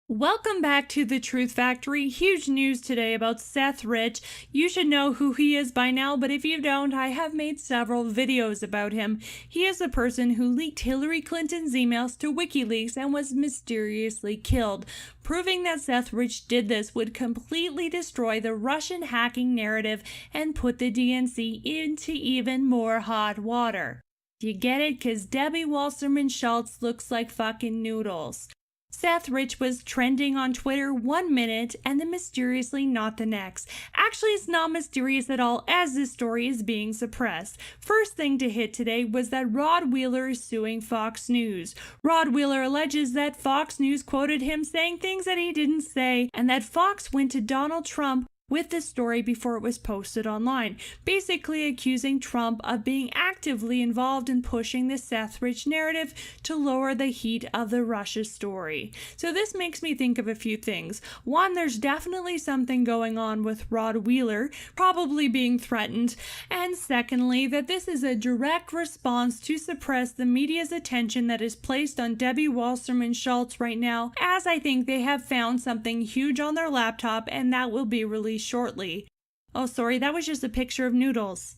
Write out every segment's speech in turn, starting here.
Welcome back to the Truth Factory. Huge news today about Seth Rich. You should know who he is by now, but if you don't, I have made several videos about him. He is the person who leaked Hillary Clinton's emails to WikiLeaks and was mysteriously killed. Proving that Seth Rich did this would completely destroy the Russian hacking narrative and put the DNC into even more hot water. You get it? Because Debbie Wasserman Schultz looks like fucking noodles. Seth Rich was trending on Twitter 1 minute and then mysteriously not the next. Actually, it's not mysterious at all, as this story is being suppressed. First thing to hit today was that Rod Wheeler is suing Fox News. Rod Wheeler alleges that Fox News quoted him saying things that he didn't say, and that Fox went to Donald Trump with this story before it was posted online, basically accusing Trump of being actively involved in pushing the Seth Rich narrative to lower the heat of the Russia story. So this makes me think of a few things. One, there's definitely something going on with Rod Wheeler, probably being threatened. And secondly, that this is a direct response to suppress the media's attention that is placed on Debbie Wasserman Schultz right now, as I think they have found something huge on their laptop and that will be released shortly. Oh, sorry, that was just a picture of noodles.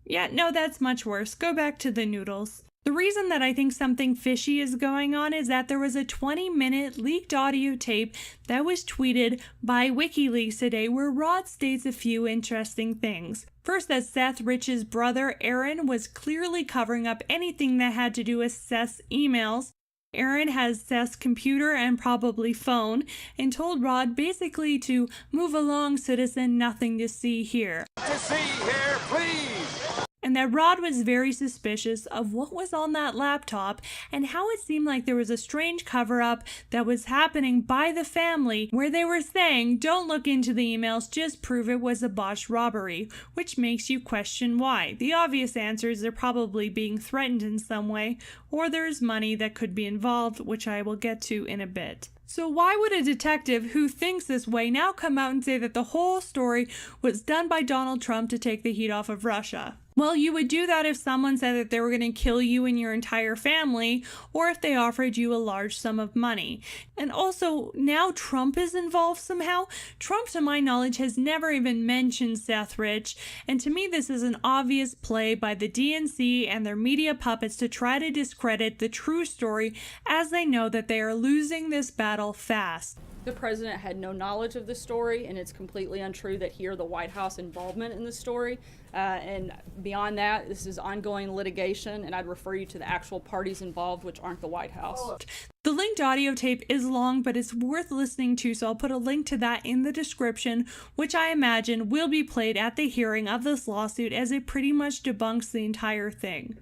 Yeah, no, that's much worse. Go back to the noodles. The reason that I think something fishy is going on is that there was a 20-minute leaked audio tape that was tweeted by WikiLeaks today where Rod states a few interesting things. First, that Seth Rich's brother Aaron was clearly covering up anything that had to do with Seth's emails. Aaron has Seth's computer and probably phone and told Rod basically to move along, citizen, nothing to see here. To see here, please. And that Rod was very suspicious of what was on that laptop and how it seemed like there was a strange cover-up that was happening by the family where they were saying, don't look into the emails, just prove it was a botched robbery, which makes you question why. The obvious answer is they're probably being threatened in some way, or there's money that could be involved, which I will get to in a bit. So why would a detective who thinks this way now come out and say that the whole story was done by Donald Trump to take the heat off of Russia? Well, you would do that if someone said that they were going to kill you and your entire family, or if they offered you a large sum of money. And also, now Trump is involved somehow. Trump, to my knowledge, has never even mentioned Seth Rich, and to me this is an obvious play by the DNC and their media puppets to try to discredit the true story, as they know that they are losing this battle fast. The president had no knowledge of the story, and it's completely untrue that he or the White House involvement in the story. And beyond that, this is ongoing litigation, and I'd refer you to the actual parties involved, which aren't the White House. The linked audio tape is long, but it's worth listening to, so I'll put a link to that in the description, which I imagine will be played at the hearing of this lawsuit, as it pretty much debunks the entire thing.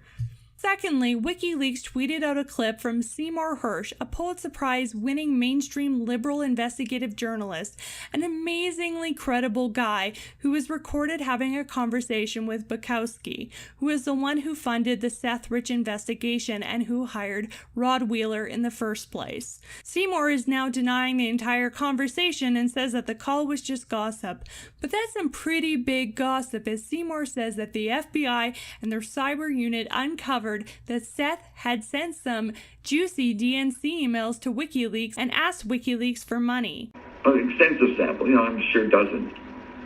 Secondly, WikiLeaks tweeted out a clip from Seymour Hersh, a Pulitzer Prize-winning mainstream liberal investigative journalist, an amazingly credible guy who was recorded having a conversation with Bukowski, who is the one who funded the Seth Rich investigation and who hired Rod Wheeler in the first place. Seymour is now denying the entire conversation and says that the call was just gossip, but that's some pretty big gossip, as Seymour says that the FBI and their cyber unit uncovered that Seth had sent some juicy DNC emails to WikiLeaks and asked WikiLeaks for money. An extensive sample, I'm sure dozens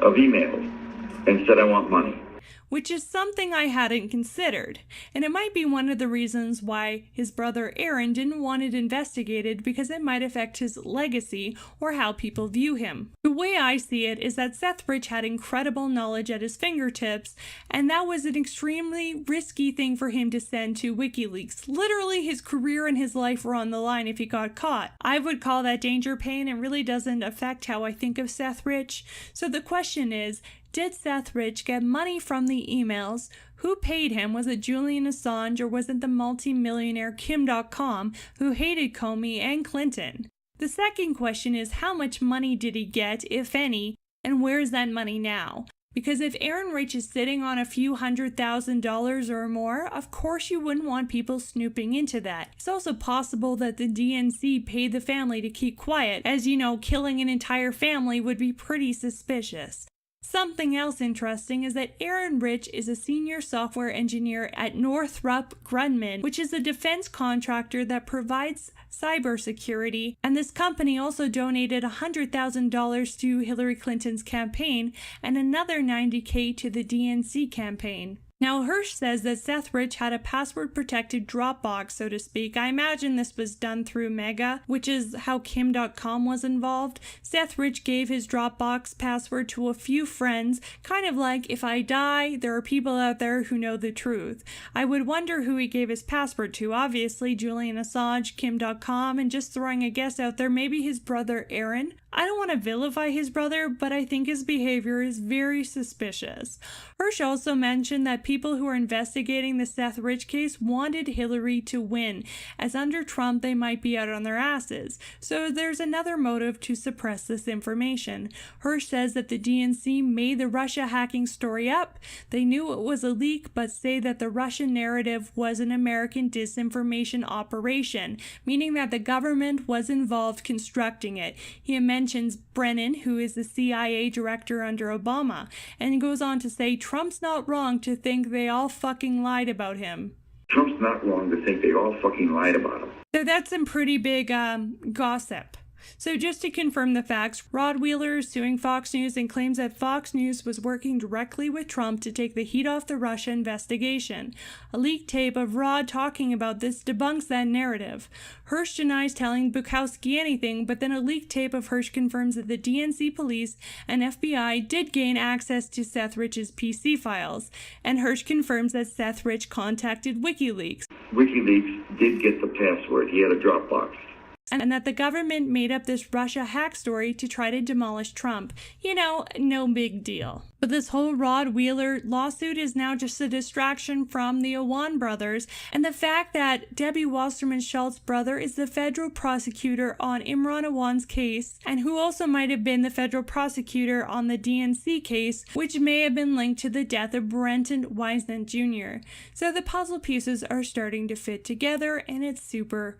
of emails, and said I want money. Which is something I hadn't considered, and it might be one of the reasons why his brother Aaron didn't want it investigated, because it might affect his legacy or how people view him. The way I see it is that Seth Rich had incredible knowledge at his fingertips, and that was an extremely risky thing for him to send to WikiLeaks. Literally, his career and his life were on the line if he got caught. I would call that danger pain and really doesn't affect how I think of Seth Rich. So the question is, did Seth Rich get money from the emails? Who paid him? Was it Julian Assange, or was it the multi-millionaire Kim.com who hated Comey and Clinton? The second question is, how much money did he get, if any, and where's that money now? Because if Aaron Rich is sitting on a few $100,000 or more, of course you wouldn't want people snooping into that. It's also possible that the DNC paid the family to keep quiet, as you know, killing an entire family would be pretty suspicious. Something else interesting is that Aaron Rich is a senior software engineer at Northrop Grumman, which is a defense contractor that provides cybersecurity, and this company also donated $100,000 to Hillary Clinton's campaign and another $90K to the DNC campaign. Now, Hirsch says that Seth Rich had a password-protected Dropbox, so to speak. I imagine this was done through Mega, which is how Kim.com was involved. Seth Rich gave his Dropbox password to a few friends, kind of like, if I die, there are people out there who know the truth. I would wonder who he gave his password to. Obviously, Julian Assange, Kim.com, and just throwing a guess out there, maybe his brother Aaron. I don't want to vilify his brother, but I think his behavior is very suspicious. Hirsch also mentioned that people who are investigating the Seth Rich case wanted Hillary to win, as under Trump they might be out on their asses. So there's another motive to suppress this information. Hirsch says that the DNC made the Russia hacking story up. They knew it was a leak, but say that the Russian narrative was an American disinformation operation, meaning that the government was involved constructing it. He mentions Brennan, who is the CIA director under Obama, and goes on to say Trump's not wrong to think they all fucking lied about him. Trump's not wrong to think they all fucking lied about him. So that's some pretty big gossip. So just to confirm the facts, Rod Wheeler is suing Fox News and claims that Fox News was working directly with Trump to take the heat off the Russia investigation. A leaked tape of Rod talking about this debunks that narrative. Hirsch denies telling Bukowski anything, but then a leaked tape of Hirsch confirms that the DNC police and FBI did gain access to Seth Rich's PC files, and Hirsch confirms that Seth Rich contacted WikiLeaks. WikiLeaks did get the password. He had a Dropbox. And that the government made up this Russia hack story to try to demolish Trump. You know, no big deal. But this whole Rod Wheeler lawsuit is now just a distraction from the Awan brothers, and the fact that Debbie Wasserman Schultz's brother is the federal prosecutor on Imran Awan's case, and who also might have been the federal prosecutor on the DNC case, which may have been linked to the death of Brenton Wiseman Jr. So the puzzle pieces are starting to fit together, and it's super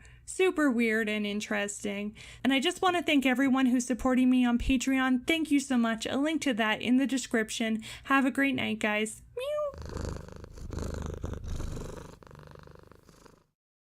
weird and interesting. And I just want to thank everyone who's supporting me on Patreon. Thank you so much. A link to that in the description. Have a great night, guys. Meow.